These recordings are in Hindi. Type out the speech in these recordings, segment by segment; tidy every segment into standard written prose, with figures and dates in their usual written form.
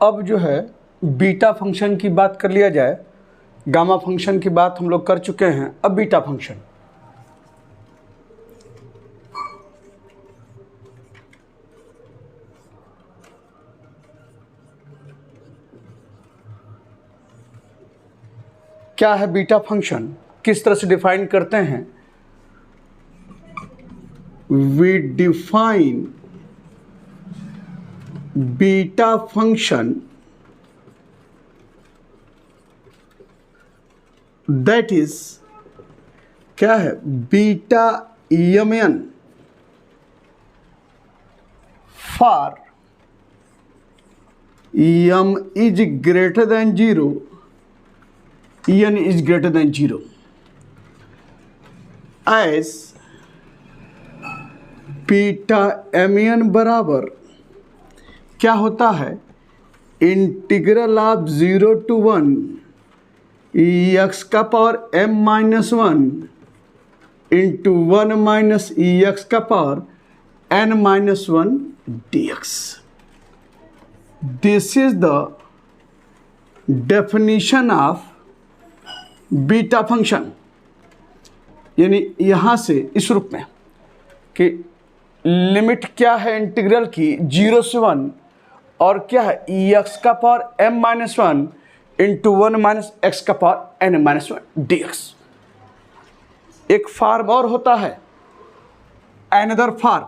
अब जो है बीटा फंक्शन की बात कर लिया जाए। गामा फंक्शन की बात हम लोग कर चुके हैं, अब बीटा फंक्शन। क्या है बीटा फंक्शन, किस तरह से डिफाइन करते हैं? We define beta function that is, क्या है, beta mn for m is greater than 0, n is greater than 0, as beta mn बराबर क्या होता है, इंटीग्रल ऑफ 0 to 1 एक्स का power m minus 1 into 1 minus x का power n minus 1 dx। This is the definition of beta function. यानी यहाँ से इस रूप में कि लिमिट क्या है इंटीग्रल की 0 से 1 और क्या है एक्स का power m minus 1 into 1 minus x का पावर n माइनस 1 dx। एक फॉर्म और होता है, अनदर फॉर्म।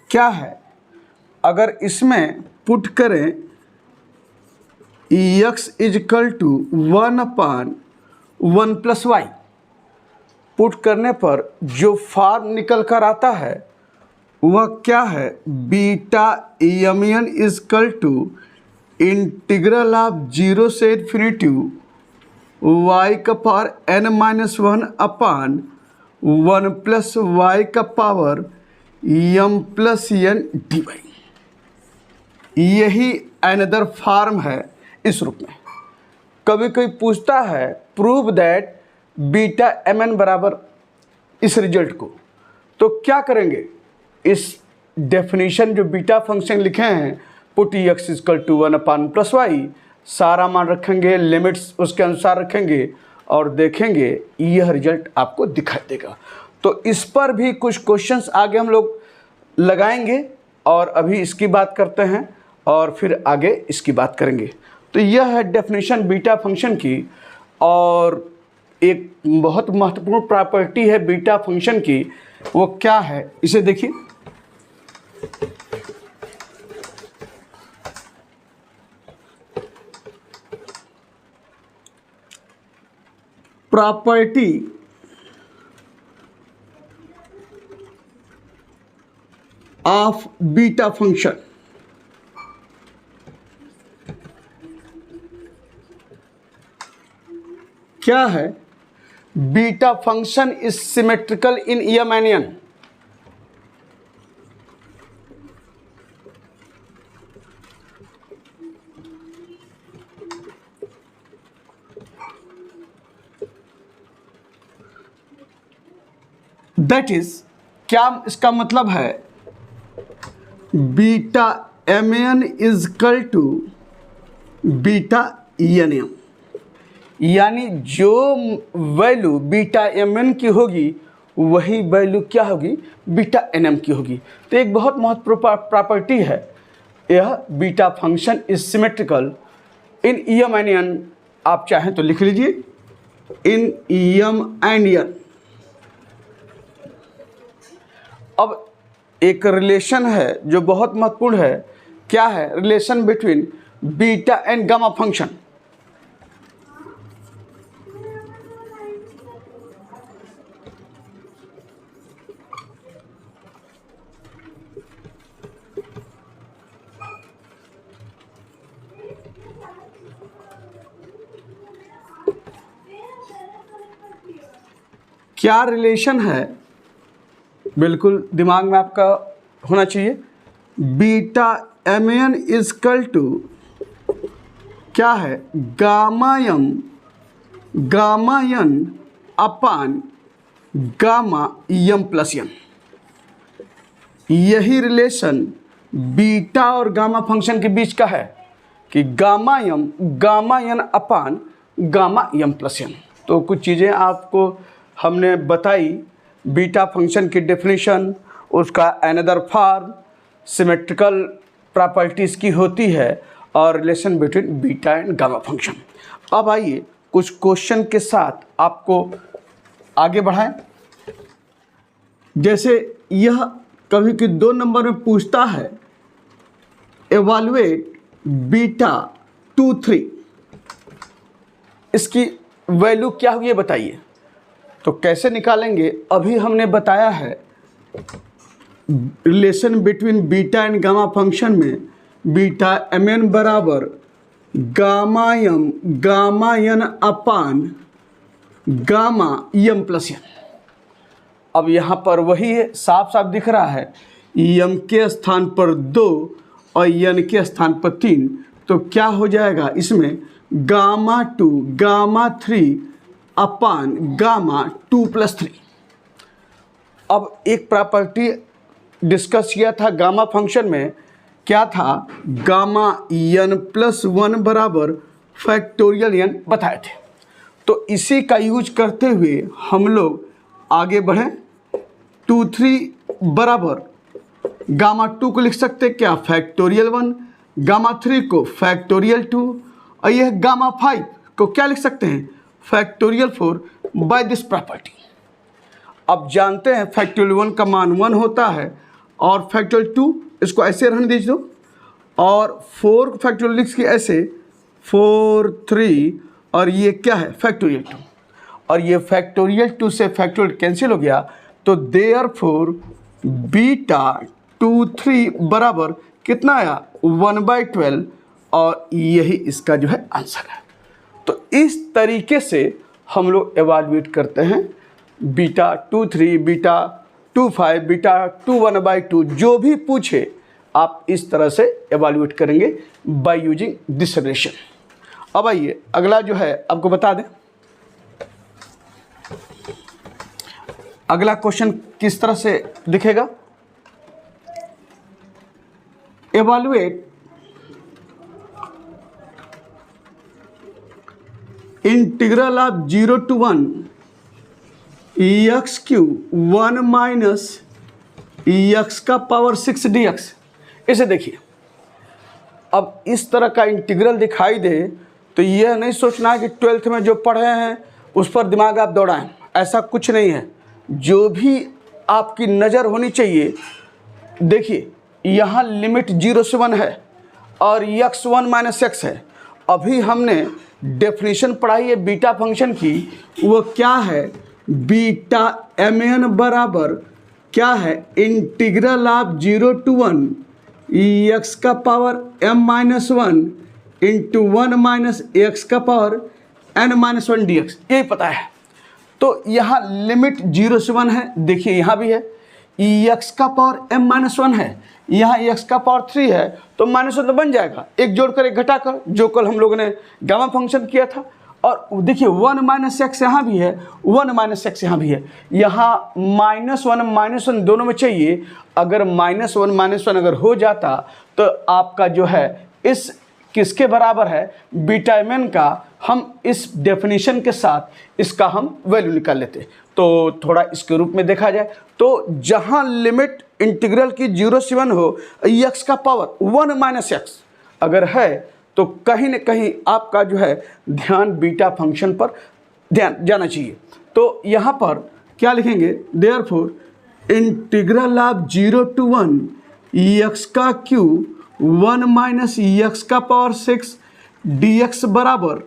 क्या है, अगर इसमें पुट करें x equal to 1/1 plus y, put करने पर जो फॉर्म निकल कर आता है वह क्या है, beta mn equal to integral of 0 से इन्फिनिटी y का power n minus 1 upon 1 plus y का power m plus n dy। यही अनदर फॉर्म है इस रूप में। कभी कोई पूछता है प्रूव दैट बीटा mn बराबर इस रिजल्ट को, तो क्या करेंगे, इस डेफिनेशन जो बीटा फंक्शन लिखे हैं, put x equal to 1/+y, सारा मान रखेंगे, लिमिट्स उसके अनुसार रखेंगे और देखेंगे यह रिजल्ट आपको दिखाई देगा। तो इस पर भी कुछ क्वेश्चंस आगे हम लोग लगाएंगे और अभी इसकी बात करते हैं और फिर आगे इसकी बात करेंगे। तो यह है डेफिनेशन बीटा फंक्शन की। और एक बहुत महत्वपूर्ण प्रॉपर्टी है बीटा फंक्शन की, वो क्या है, इसे देखिए। Property of beta function. क्या है, beta function is symmetrical in Mn। That is, क्या इसका मतलब है, beta mn is equal to beta nm। यानी जो वैल्यू बीटा mn की होगी वही वैल्यू क्या होगी, बीटा nm की होगी। तो एक बहुत महत्वपूर्ण प्रॉपर्टी है यह, beta function is symmetrical in Mn। आप चाहें तो लिख लीजिए इन Mn। अब एक रिलेशन है जो बहुत महत्वपूर्ण है। क्या है, relation between beta and gamma function. क्या रिलेशन है, बिल्कुल दिमाग में आपका होना चाहिए। बीटा mn इजकल टू क्या है, गामा n अपान गामा m प्लस n। यही रिलेशन बीटा और गामा फंक्शन के बीच का है कि गामा एन अपान गामा एम प्लस एन। तो कुछ चीज़ें आपको हमने बताई, बीटा फंक्शन की डेफिनेशन, उसका अनदर फॉर्म, सिमेट्रिकल प्रॉपर्टीज़ की होती है और relation between beta and gamma function. अब आइए कुछ क्वेश्चन के साथ आपको आगे बढ़ाएं। जैसे यह कभी कि 2 नंबर में पूछता है एवैल्यूएट बीटा 2 3, इसकी वैल्यू क्या हुई है बताइए। तो कैसे निकालेंगे, अभी हमने बताया है relation between beta and gamma function में बीटा एम एन बराबर गामा एन अपान गामा एम प्लस एन। अब यहाँ पर वही है, साफ साफ दिख रहा है, एम के स्थान पर 2 और एन के स्थान पर 3, तो क्या हो जाएगा इसमें गामा 2 गामा 3 अपान गामा 2 प्लस 3। अब एक प्रॉपर्टी डिस्कस किया था गामा फंक्शन में, क्या था, गामा एन प्लस 1 बराबर फैक्टोरियल एन बताए थे। तो इसी का यूज करते हुए हम लोग आगे बढ़ें। 2 3 बराबर गामा 2 को लिख सकते हैं क्या, फैक्टोरियल 1, गामा 3 को फैक्टोरियल 2, और यह गामा 5 को क्या लिख सकते हैं, फैक्टोरियल 4 बाय दिस प्रॉपर्टी। अब जानते हैं फैक्टोरियल 1 का मान 1 होता है और फैक्टोरियल 2 इसको ऐसे रहने दीजिए दो, और 4 फैक्टोरियल लिख के ऐसे 4 3, और ये क्या है फैक्टोरियल 2, और ये फैक्टोरियल 2 से फैक्टोरियल कैंसिल हो गया, तो देयरफॉर बीटा 2 3 बराबर कितना आया 1/12, और यही इसका जो है आंसर है। तो इस तरीके से हम लोग एवाल्यूएट करते हैं बीटा 2 3, बीटा 2 5, बीटा 2 1/2, जो भी पूछे आप इस तरह से एवाल्यूएट करेंगे बाय यूजिंग दिस रिलेशन। अब आइए अगला जो है आपको बता दें, अगला क्वेश्चन किस तरह से दिखेगा। Evaluate integral of 0 to 1 x cube 1 minus x का पावर 6 dx। इसे देखिए, अब इस तरह का इंटीग्रल दिखाई दे तो यह नहीं सोचना है कि 12th में जो पढ़े हैं उस पर दिमाग आप दौड़ाएं, ऐसा कुछ नहीं है। जो भी आपकी नज़र होनी चाहिए, देखिए यहाँ लिमिट 0 से 1 है और x 1 माइनस एक्स है। अभी हमने डेफिनेशन पढ़ाई है बीटा फंक्शन की, वो क्या है, बीटा एम एन बराबर क्या है, इंटीग्रल ऑफ 0 to 1 एक्स का power m minus 1 into 1 minus x का पावर n माइनस 1 dx, यही पता है। तो यहाँ लिमिट 0 से 1 है, देखिए यहाँ भी है, एक्स का पावर m माइनस 1 है, यहाँ एक्स का पावर 3 है, तो माइनस 1 तो बन जाएगा, एक जोड़कर एक घटाकर, जो कल हम लोगों ने गामा फंक्शन किया था। और देखिए 1 माइनस एक्स यहाँ भी है, 1 माइनस एक्स यहाँ भी है, यहाँ -1 दोनों में चाहिए। अगर -1 अगर हो जाता तो आपका जो है इस किसके बराबर है, बीटा एम एन का, हम इस डेफिनेशन के साथ इसका हम वैल्यू निकाल लेते। तो थोड़ा इसके रूप में देखा जाए तो जहाँ लिमिट इंटीग्रल की 0 से 1 हो, एक्स का पावर 1 माइनस एक्स अगर है, तो कहीं न कहीं आपका जो है ध्यान बीटा फंक्शन पर ध्यान जाना चाहिए। तो यहाँ पर क्या लिखेंगे, therefore integral of 0 to 1 x का क्यू 1 माइनस एक्स का पावर 6 dx बराबर,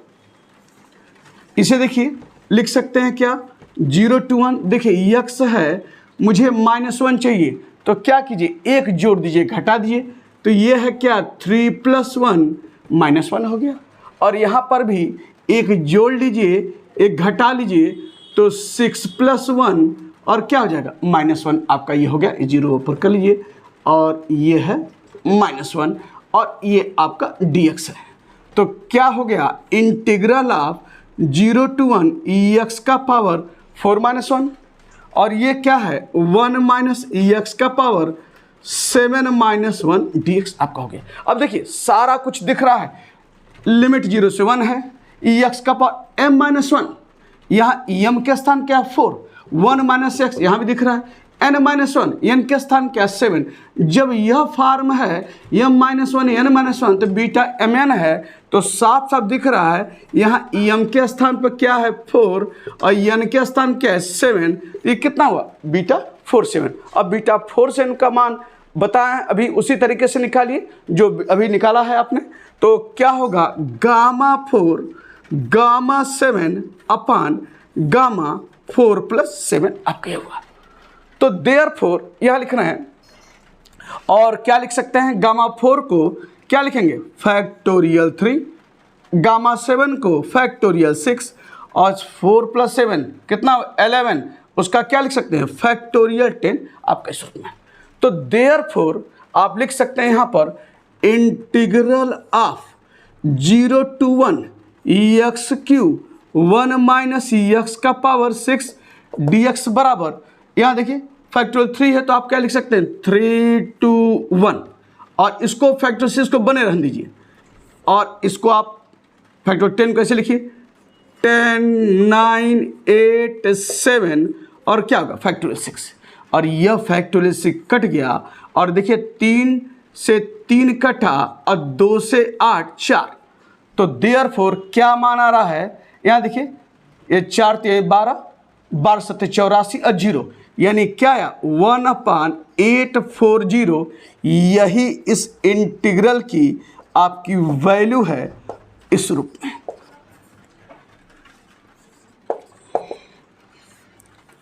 इसे देखिए लिख सकते हैं क्या, 0 to 1, देखिए एक्स है, मुझे -1 चाहिए, तो क्या कीजिए, एक जोड़ दीजिए, घटा दीजिए, तो ये है क्या 3 + 1 -1 हो गया। और यहाँ पर भी एक जोड़ लीजिए, एक घटा लीजिए, तो 6 + 1 और क्या हो जाएगा -1, आपका ये हो गया, 0 ऊपर कर लीजिए, और ये है -1 और ये आपका dx है। तो क्या हो गया, इंटीग्रल ऑफ 0 to 1 एक्स का पावर 4 - 1, और ये क्या है 1 माइनस एक्स का पावर 7 - 1 dx आपका हो गया। अब देखिए सारा कुछ दिख रहा है, लिमिट 0 से 1 है, एक्स का पावर m-1, यहाँ एम के स्थान क्या 4, 1 - x यहाँ भी दिख रहा है, n-1 n के स्थान क्या 7। जब यह फॉर्म है m-1 n-1 तो बीटा mn है, तो साफ साफ दिख रहा है यहाँ m के स्थान पर क्या है 4 और n के स्थान क्या है 7, ये कितना हुआ बीटा 47। अब बीटा 47 का मान बताएं, अभी उसी तरीके से निकालिए जो अभी निकाला है आपने। तो क्या होगा γ4 γ7 अपान γ4 + 7 आपका ये हुआ। तो देयरफॉर यह लिखना है, और क्या लिख सकते हैं γ4 को क्या लिखेंगे फैक्टोरियल 3, γ7 को फैक्टोरियल 6 और 4 + 7 कितना 11, उसका क्या लिख सकते हैं फैक्टोरियल 10 आपका इस रूप में। तो देयरफॉर आप लिख सकते हैं यहाँ पर integral of 0 to 1 x³ 1 - x का पावर 6 dx बराबर, यहाँ देखिए फैक्टोरियल 3 है तो आप क्या लिख सकते हैं 3 to 1, और इसको फैक्टोरियल 6 को बने रहने दीजिए, और इसको आप फैक्टोरियल 10 कैसे लिखिए 10 9 8 7 और क्या होगा फैक्टोरियल 6, और यह फैक्टोरियल 6 कट गया, और देखिए 3 से 3 कटा और 2 से 8 4। तो देयरफॉर क्या मान आ रहा है, यहाँ देखिए ये 4 × 12 12 × 7 84 और 0, यानी क्या है 1/840, यही इस इंटीग्रल की आपकी वैल्यू है इस रूप में।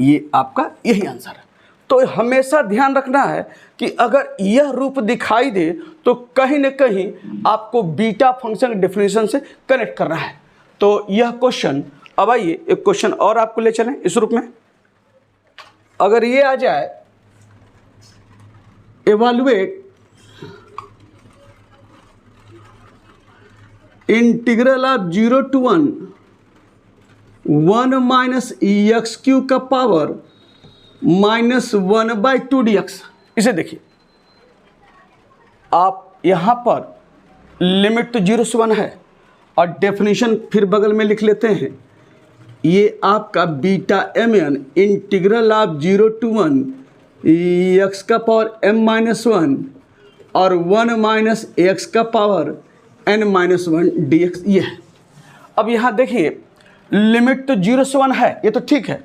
ये आपका यही आंसर है। तो हमेशा ध्यान रखना है कि अगर यह रूप दिखाई दे तो कहीं न कहीं आपको बीटा फंक्शन डेफिनेशन से कनेक्ट करना है। तो यह क्वेश्चन, अब आइए एक क्वेश्चन और आपको ले चलें इस रूप में। अगर ये आ जाए एवैल्यूएट इंटीग्रल ऑफ 0 to 1 x³ का पावर -1/2 dx। इसे देखिए, आप यहाँ पर लिमिट तो 0 से 1 है, और डेफिनेशन फिर बगल में लिख लेते हैं। ये आपका beta mn integral of 0 to 1 x का पावर m-1 और 1 - x का पावर n-1 dx ये है। अब यहाँ देखिए लिमिट तो 0 से 1 है, ये तो ठीक है।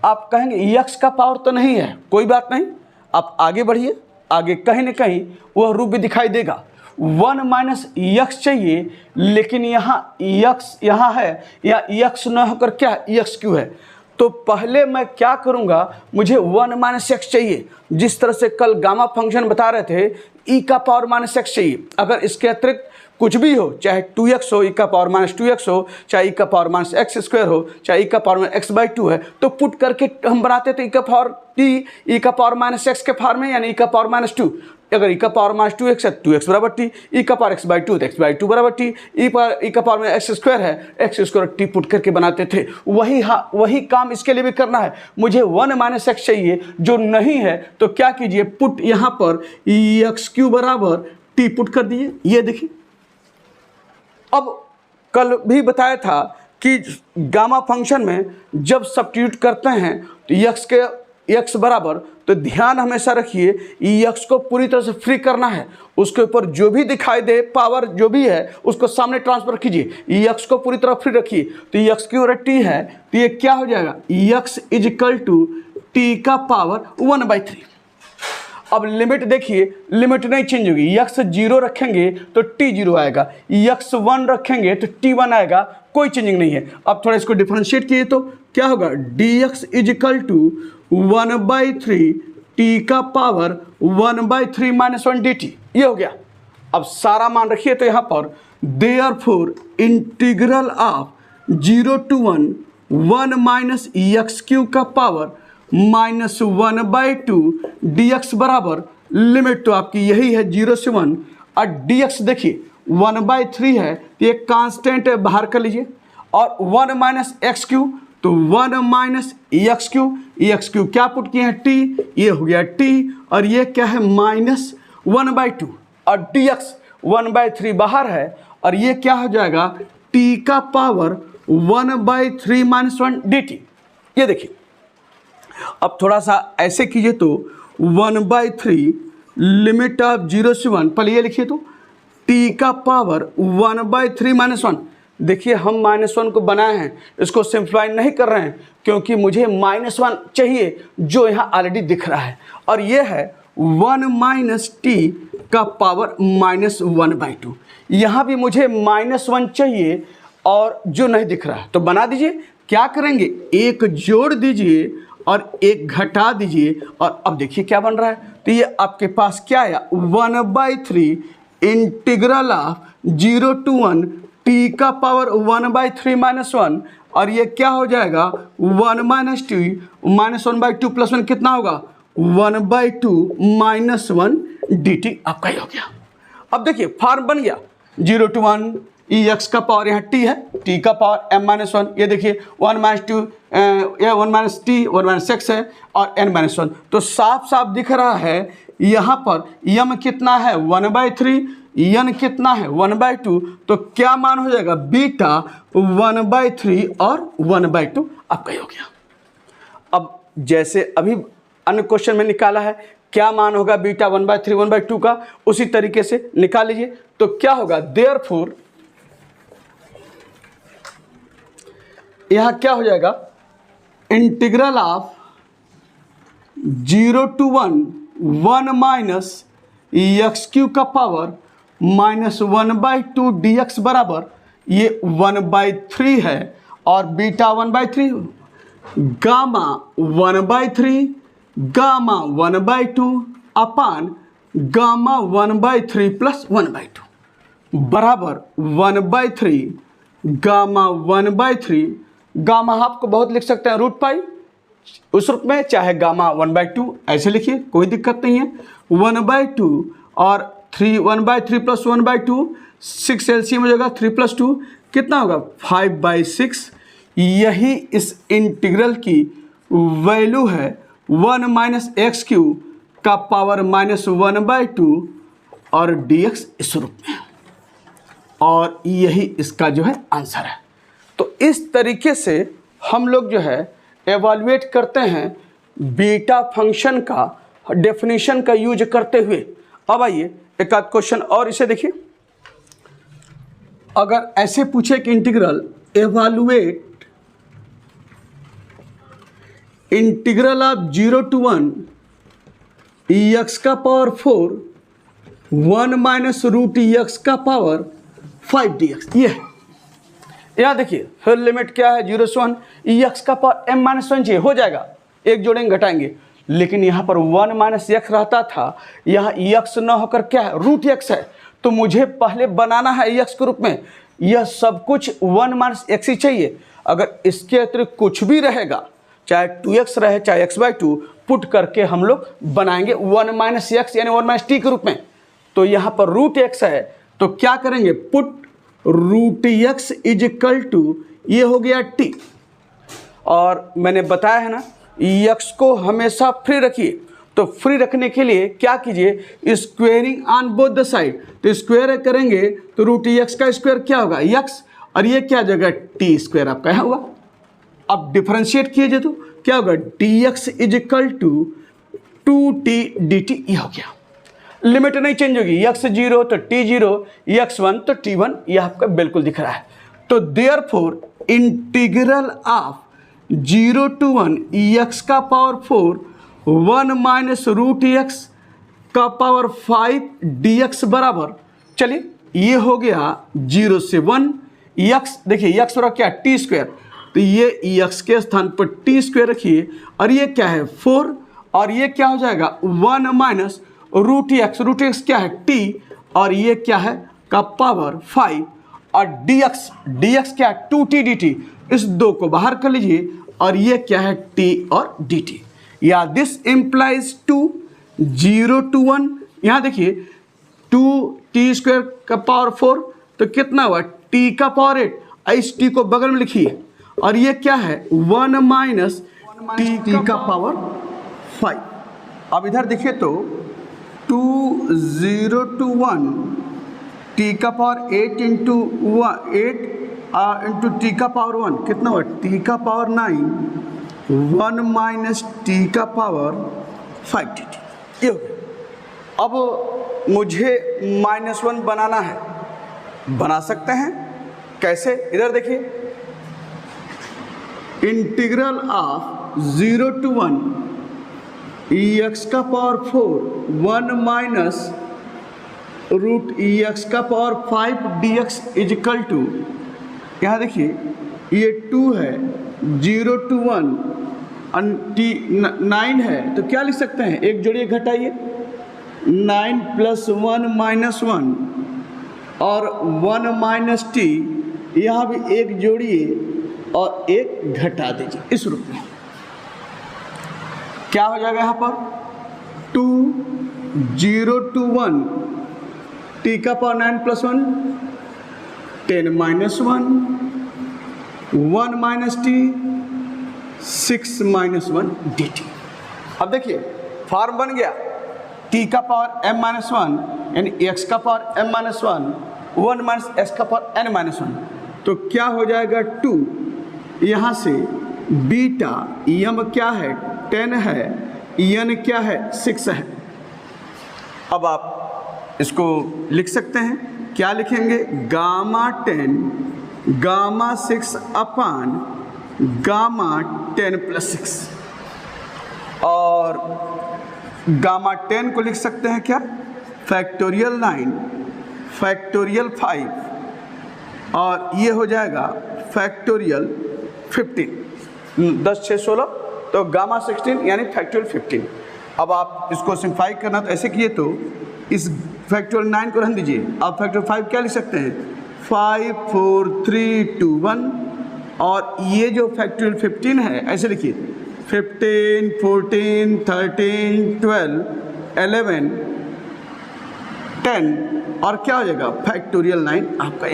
आप कहेंगे x का पावर तो नहीं है, कोई बात नहीं, आप आगे बढ़िए, आगे कहीं ना कहीं वह रूप भी दिखाई देगा। 1 - x चाहिए, लेकिन यहाँ x यहाँ है, या x न होकर क्या x³ है। तो पहले मैं क्या करूँगा, मुझे 1 - x चाहिए, जिस तरह से कल गामा फंक्शन बता रहे थे e का पावर -x चाहिए। अगर इसके अतिरिक्त कुछ भी हो, चाहे 2x हो, e का पावर -2x हो, चाहे e का पावर -x² हो, चाहे e का पावर x/2 है, तो पुट करके हम बनाते थे e का पावर t e का पावर -x के फॉर्म में, यानी e का पावर -2। अगर e का पावर -2x है 2x बराबर t, e का पावर x/2 तो x/2 बराबर t, e का पावर में x² है x² t पुट करके बनाते थे। वही काम इसके लिए भी करना है। मुझे 1 - x चाहिए जो नहीं है, तो क्या कीजिए पुट यहाँ पर x³ बराबर t पुट कर दिए। ये देखिए, अब कल भी बताया था कि गामा फंक्शन में जब सब्स्टिट्यूट करते हैं तो x बराबर, तो ध्यान हमेशा रखिए x को पूरी तरह से फ्री करना है, उसके ऊपर जो भी दिखाई दे पावर जो भी है उसको सामने ट्रांसफर कीजिए, x को पूरी तरह फ्री रखिए। तो x की और t है, तो ये क्या हो जाएगा x = t का पावर 1/3। अब लिमिट देखिए, लिमिट नहीं चेंज होगी, x 0 रखेंगे तो t 0 आएगा, x 1 रखेंगे तो t 1 आएगा, कोई चेंजिंग नहीं है। अब थोड़ा इसको डिफरेंशिएट किए तो क्या होगा dx = 1/3 t का पावर 1/3 - 1 dt, ये हो गया। अब सारा मान रखिए, तो यहाँ पर therefore integral of 0 to 1 x³ का पावर -1/2 dx बराबर, लिमिट तो आपकी यही है 0 से 1, और dx देखिए 1/3 है, तो ये कांस्टेंट है, बाहर कर लीजिए, और 1 - x³ तो 1 माइनस एक्स क्यू क्या पुट किए हैं टी, ये हो गया टी और ये क्या है माइनस 1/2 और डी एक्स 1/3 बाहर है और ये क्या हो जाएगा टी का पावर 1/3 माइनस 1 डी टी। ये देखिए अब थोड़ा सा ऐसे कीजिए तो 1/3 लिमिट ऑफ 0 से 1, पहले ये लिखिए तो टी का पावर 1/3 माइनस 1। देखिए हम -1 को बनाए हैं, इसको सिंप्लीफाई नहीं कर रहे हैं क्योंकि मुझे -1 चाहिए जो यहाँ ऑलरेडी दिख रहा है और ये है 1 माइनस टी का पावर -1/2। यहाँ भी मुझे -1 चाहिए और जो नहीं दिख रहा है तो बना दीजिए। क्या करेंगे, एक जोड़ दीजिए और एक घटा दीजिए और अब देखिए क्या बन रहा है। तो ये आपके पास क्या आया 1/3 इंटीग्रल ऑफ 0 to 1 टी का पावर 1/3 माइनस 1 और ये क्या हो जाएगा 1 माइनस टी माइनस 1/2 प्लस 1 कितना होगा 1/2 माइनस 1 डी टी आपका ही हो गया। अब देखिए फॉर्म बन गया 0 to 1 ई एक्स का पावर यहाँ टी है, टी का पावर m-1, ये देखिए 1 माइनस 2 यह 1 माइनस टी 1 माइनस एक्स है और n-1। तो साफ साफ दिख रहा है यहाँ पर m कितना है 1/3, n कितना है 1/2, तो क्या मान हो जाएगा बीटा 1/3 और 1/2 आपका ही हो गया। अब जैसे अभी अन्य क्वेश्चन में निकाला है क्या मान होगा बीटा 1/3 1/2 का, उसी तरीके से निकाल लीजिए। तो क्या होगा देयरफॉर यहाँ क्या हो जाएगा integral of 0 to 1 minus x Q का पावर -1/2 डी एक्स बराबर ये 1/3 है और बीटा 1/3 गामा 1/3 गामा 1/2 अपान गामा 1/3 प्लस 1/2 बराबर 1/3 गामा 1/3 गामा आपको बहुत लिख सकते हैं √पाई उस रूप में, चाहे गामा 1/2 ऐसे लिखिए कोई दिक्कत नहीं है। 1/2 और 1/3 प्लस 1/2 6 एलसीएम हो जाएगा 3 + 2 कितना होगा 5/6। यही इस इंटीग्रल की वैल्यू है 1 माइनस एक्स क्यू का पावर -1/2 और dx इस रूप में, और यही इसका जो है आंसर है। तो इस तरीके से हम लोग जो है एवैल्यूएट करते हैं बीटा फंक्शन का डेफिनेशन का यूज करते हुए। अब आइए एक आध क्वेश्चन और इसे देखिए। अगर ऐसे पूछे कि integral एवैल्यूएट integral of 0 to 1 x का पावर 4 1 माइनस √x का पावर 5 dx, ये है। यहाँ देखिए फिर लिमिट क्या है 0 से 1 एक्स का पावर m-1 चाहिए, हो जाएगा, एक जोड़ेंगे घटाएंगे, लेकिन यहाँ पर 1 माइनस एक्स रहता था, यहाँ एक्स न होकर क्या है √x है, तो मुझे पहले बनाना है एक्स के रूप में। यह सब कुछ 1 माइनस एक्स ही चाहिए, अगर इसके अतिरिक्त कुछ भी रहेगा चाहे 2x रहे चाहे x/2 पुट करके हम लोग बनाएंगे 1 माइनस एक्स यानी 1 माइनस टी के रूप में। तो यहाँ पर √x है तो क्या करेंगे put √x is equal to ये हो गया t, और मैंने बताया है ना x को हमेशा फ्री रखिए। तो फ्री रखने के लिए क्या कीजिए squaring on both the side, तो स्क्वायर करेंगे तो √x का स्क्वायर क्या होगा x और ये क्या जगह t² आपका यहाँ होगा। अब डिफरेंशिएट कीजिए तो क्या होगा dx is equal to 2t dt, ये हो गया। लिमिट नहीं चेंज होगी, x 0 तो t 0, x 1 तो t 1, यह आपका बिल्कुल दिख रहा है। तो therefore integral of 0 to 1 x का पावर 4 1 माइनस √x का पावर 5 dx बराबर, चलिए ये हो गया 0 से 1 x, देखिए x और क्या t², तो ये x के स्थान पर t² रखिए और ये क्या है 4 और ये क्या हो जाएगा 1 माइनस √x क्या है t और ये क्या है का पावर 5 और dx क्या है 2t dt, इस दो को बाहर कर लीजिए और ये क्या है t और dt, या दिस इम्प्लाइज 2 0 to 1, यहाँ देखिए 2t² का पावर 4 तो कितना हुआ t का पावर 8, इस t को बगल में लिखिए और ये क्या है 1 माइनस टी का पावर 5। अब इधर देखिए तो 2 0 to 1 टी का पावर 8 इंटू 8 इंटू टी का पावर 1 कितना हुआ टी का पावर 9 1 माइनस टी का पावर 5 टी। ये हो गया। अब मुझे -1 बनाना है, बना सकते हैं कैसे? इधर देखिए, इंटीग्रल ऑफ 0 to 1 एक्स का पावर 4 1 माइनस रूट एक्स का पावर 5 dx इजिकल टू, यहाँ देखिए ये 2 है 0 to 1 टी 9 है, तो क्या लिख सकते हैं? एक जोड़िए घटाइए 9 + 1 - 1 और 1 माइनस टी, यहाँ भी एक जोड़िए और एक घटा दीजिए इस रूप में। क्या हो जाएगा यहाँ पर 2 0 to 1 टी का पावर 9 + 1 10 - 1 1 माइनस टी 6 - 1 dt। अब देखिए फॉर्म बन गया t का पावर m-1 यानी x का पावर m-1 1 माइनस x का पावर n-1। तो क्या हो जाएगा 2, यहाँ से बीटा यम क्या है 10 है, n क्या है 6 है। अब आप इसको लिख सकते हैं, क्या लिखेंगे? गामा 10 गामा 6 अपान गामा 10 + 6 और गामा 10 को लिख सकते हैं क्या फैक्टोरियल 9 फैक्टोरियल 5 और ये हो जाएगा फैक्टोरियल 15 10 6 16 तो गामा 16 यानी फैक्टोरियल 15। अब आप इसको सिंप्लीफाई करना तो ऐसे किए तो इस फैक्टोरियल 9 को रहने दीजिए। आप फैक्टोरियल 5 क्या लिख सकते हैं 5 4 3 2 1 और ये जो फैक्टोरियल 15 है ऐसे लिखिए 15 14 13 12 11 10 और क्या हो जाएगा फैक्टोरियल 9 आपका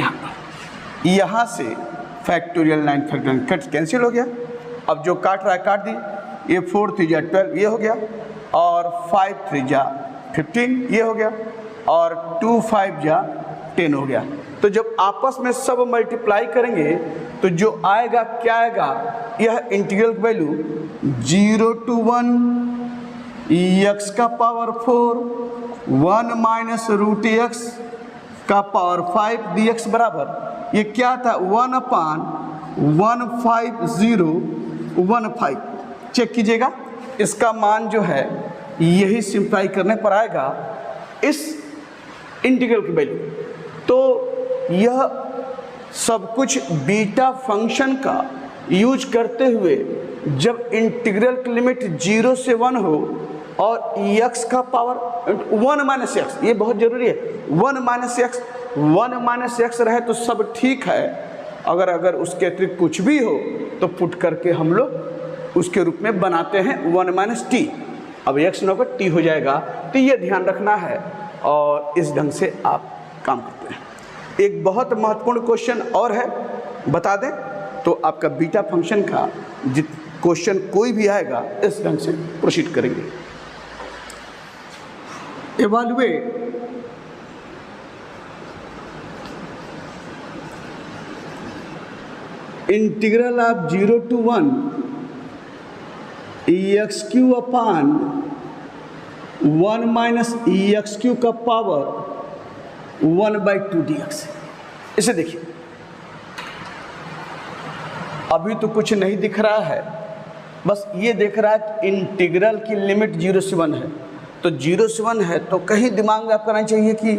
यहाँ से फैक्टोरियल 9 फैक्टोरियल कट कैंसिल हो गया। अब जो काट रहा है काट दी, ये 4 3 जा 12 ये हो गया और 5 3 जा 15 ये हो गया और 2 5 जा 10 हो गया। तो जब आपस में सब मल्टीप्लाई करेंगे तो जो आएगा क्या आएगा, यह इंटीग्रल की वैल्यू 0 to 1 x का पावर 4 1 माइनस रूट x का पावर 5 dx बराबर ये क्या था 1/15015। चेक कीजिएगा इसका मान जो है यही सिंप्लाई करने पर आएगा इस इंटीग्रल की वैल्यू। तो यह सब कुछ बीटा फंक्शन का यूज करते हुए जब इंटीग्रल की लिमिट 0 से 1 हो और x का पावर 1 माइनस x, ये बहुत ज़रूरी है 1 माइनस x रहे तो सब ठीक है। अगर उसके अतिरिक्त कुछ भी हो तो पुट करके हम लोग उसके रूप में बनाते हैं 1 माइनस टी। अब x न होकर t हो जाएगा, तो ये ध्यान रखना है और इस ढंग से आप काम करते हैं। एक बहुत महत्वपूर्ण क्वेश्चन और है बता दें तो आपका बीटा फंक्शन का क्वेश्चन कोई भी आएगा इस ढंग से प्रोसीड करेंगे। Evaluate integral of 0 to 1 ex³ upon 1 minus ex³ का पावर 1/2 dx। इसे देखिए अभी तो कुछ नहीं दिख रहा है, बस ये देख रहा है कि इंटीग्रल की लिमिट 0 से 1 है। तो 0 से 1 है तो कहीं दिमाग में आपका नहीं चाहिए कि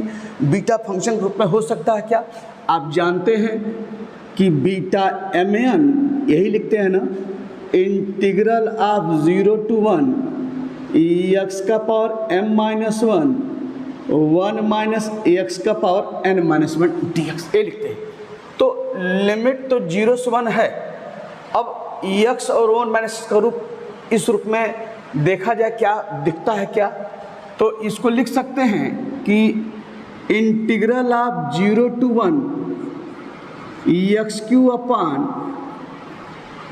बीटा फंक्शन के रूप में हो सकता है क्या। आप जानते हैं कि बीटा mn यही लिखते हैं ना, इंटीग्रल ऑफ 0 to 1 x का पावर m-1 1 माइनस x का पावर n-1 dx ये लिखते हैं। तो लिमिट तो 0 से 1 है। अब x और 1 माइनस का रूप इस रूप में देखा जाए क्या दिखता है क्या, तो इसको लिख सकते हैं कि integral of 0 to 1 ex³ upon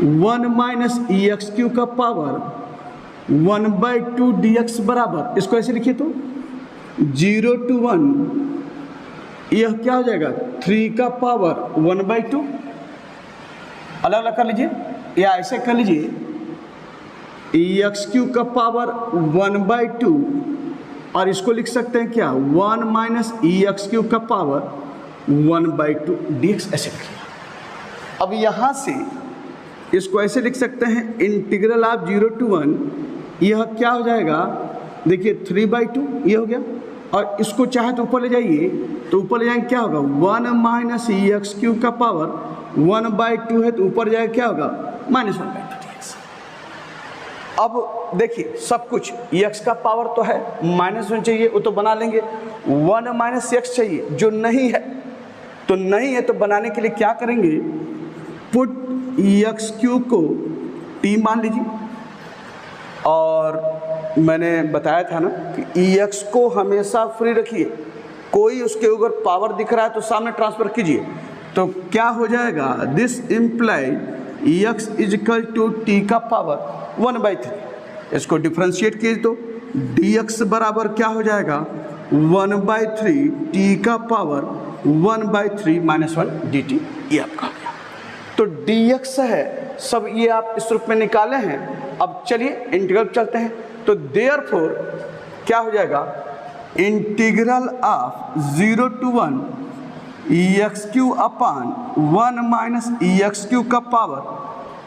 1 minus E x Q का पावर 1/2 dx बराबर, इसको ऐसे लिखिए तो 0 to 1, यह क्या हो जाएगा 3 का पावर 1/2। अलग अलग कर लीजिए या ऐसे कर लीजिए, ई एक्स क्यू का पावर 1/2, और इसको लिख सकते हैं क्या 1 माइनस ई एक्स क्यू का पावर 1/2 dx, ऐसे लिखिए। अब यहाँ से इसको ऐसे लिख सकते हैं इंटीग्रल ऑफ 0 to 1, यह क्या हो जाएगा देखिए 3/2 ये हो गया, और इसको चाहे तो ऊपर ले जाइए, तो ऊपर ले जाएंगे क्या होगा 1 माइनस ई एक्स क्यू का पावर 1/2 है, तो ऊपर जाएगा क्या होगा -1/2 dx। अब देखिए सब कुछ x का पावर तो है, -1 चाहिए वो तो बना लेंगे, 1 माइनस x चाहिए जो नहीं है, तो नहीं है तो बनाने के लिए क्या करेंगे, पुट एक्स क्यू को t मान लीजिए, और मैंने बताया था ना कि एक्स को हमेशा फ्री रखिए, कोई उसके ऊपर पावर दिख रहा है तो सामने ट्रांसफर कीजिए, तो क्या हो जाएगा this imply x equal to t का पावर 1/3। इसको डिफ्रेंशिएट कीजिए तो dx बराबर क्या हो जाएगा 1/3 टी का पावर 1/3 -1 dt, ये आपका हो गया। तो dx है सब, ये आप इस रूप में निकाले हैं। अब चलिए इंटीग्रल चलते हैं, तो देयरफॉर क्या हो जाएगा integral of 0 to 1 x Q upon 1 minus E x Q का पावर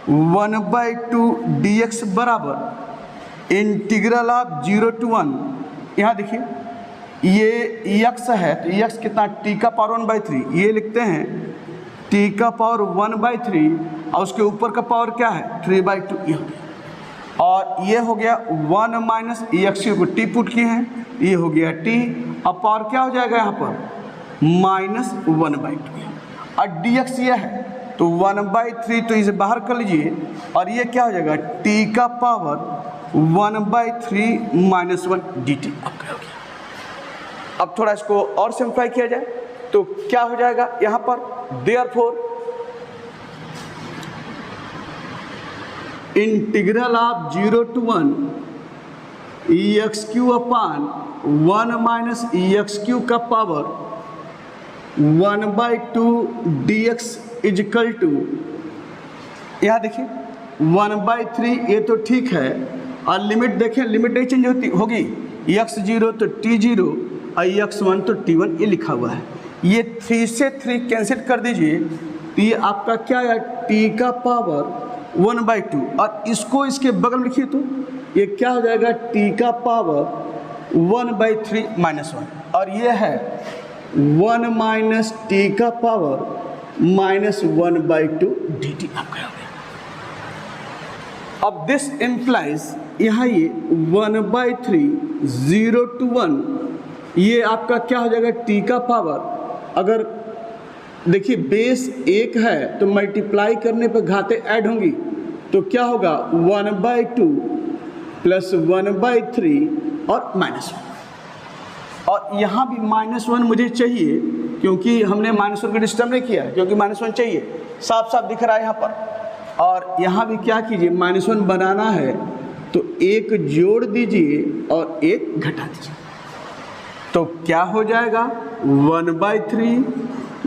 1/2 dx बराबर इंटीग्रल ऑफ 0 to 1, यहाँ देखिए ये x है तो x कितना t का पावर 1/3, ये लिखते हैं t का पावर 1/3, और उसके ऊपर का पावर क्या है 3/2, ये हो गया। और ये हो गया 1 माइनस ई एक्स क्यू को t पुट किए हैं, ये हो गया t, अब पावर क्या हो जाएगा यहाँ पर -1/2, और dx ये है तो 1/3, तो इसे बाहर कर लीजिए, और ये क्या हो जाएगा t का पावर 1/3 -1 dt आपका हो गया। अब थोड़ा इसको और सिंप्लीफाई किया जाए तो क्या हो जाएगा यहाँ पर therefore integral of 0 to 1 E x Q upon 1 minus E x Q का पावर 1/2 dx इजिकल टू, यहाँ देखिए 1/3, ये तो ठीक है, और लिमिट देखें लिमिट नहीं चेंज होगी, x0 तो t0 और x1 तो t1, ये लिखा हुआ है। ये 3 से 3 कैंसिल कर दीजिए, तो ये आपका क्या है t का पावर 1/2, और इसको इसके बगल में लिखिए तो ये क्या हो जाएगा t का पावर 1/3 -1, और ये है 1 माइनस t का पावर -1/2 dt आपका हो गया। अब दिस इम्प्लाइज यहाँ ये 1/3 0 to 1, ये आपका क्या हो जाएगा t का पावर, अगर देखिए बेस 1 है तो मल्टीप्लाई करने पर घाते ऐड होंगी, तो क्या होगा 1/2 प्लस 1/3 और -1, और यहाँ भी -1 मुझे चाहिए क्योंकि हमने -1 को डिस्टर्ब नहीं किया, क्योंकि -1 चाहिए, साफ साफ दिख रहा है यहाँ पर। और यहाँ भी क्या कीजिए -1 बनाना है तो एक जोड़ दीजिए और एक घटा दीजिए, तो क्या हो जाएगा 1/3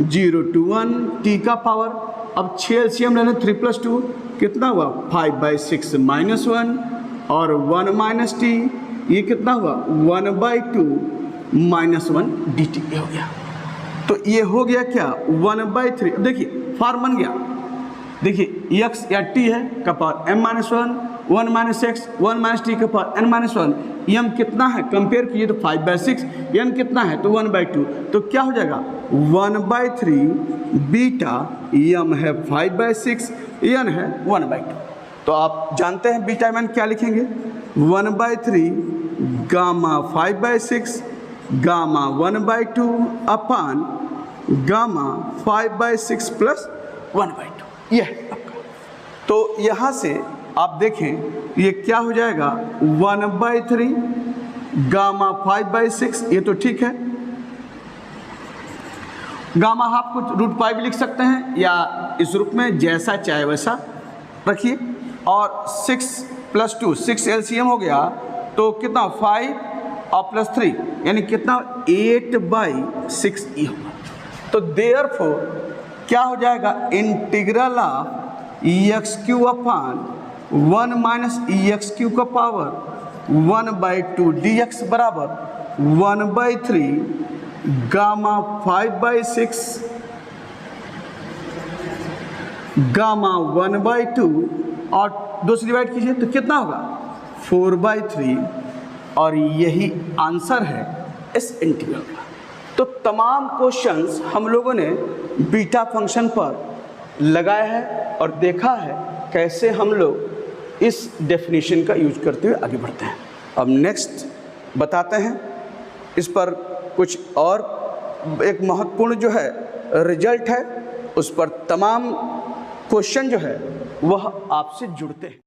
0 to 1 t का पावर, अब 6 एलसीएम लेना 3 + 2 कितना हुआ 5/6 -1 और 1 माइनस t, ये कितना हुआ 1/2 -1 dt, ये हो गया। तो ये हो गया क्या 1/3, देखिए फॉर्म बन गया, देखिए x या t है का power m-1 1 minus x 1 minus T का पावर n-1, m कितना है कंपेयर कीजिए तो 5/6, n कितना है तो 1/2, तो क्या हो जाएगा 1/3 बीटा, m है 5/6, n है 1/2। तो आप जानते हैं बीटा m क्या लिखेंगे 1/3 गामा 5/6 गामा 1/2 अपान गामा 5/6 प्लस 1/2, ये है आपका। तो यहाँ से आप देखें ये क्या हो जाएगा 1/3 गामा 5/6, ये तो ठीक है, गामा हाफ को √π भी लिख सकते हैं या इस रूप में जैसा चाहे वैसा, रखिए, और 6 + 2 6 LCM हो गया तो कितना 5 और +3 यानी कितना 8/6 होगा। तो देयरफॉर क्या हो जाएगा, integral of EX³ upon 1 - EX³ का पावर 1/2 dx बराबर 1/3 गामा 5/6 गामा 1/2 और 2 से डिवाइड कीजिए तो कितना होगा 4/3, और यही आंसर है इस इंटीग्रल का। तो तमाम क्वेश्चंस हम लोगों ने बीटा फंक्शन पर लगाया है और देखा है कैसे हम लोग इस डेफिनेशन का यूज करते हुए आगे बढ़ते हैं। अब नेक्स्ट बताते हैं इस पर कुछ और एक महत्वपूर्ण जो है रिजल्ट है, उस पर तमाम क्वेश्चन जो है वह आपसे जुड़ते हैं।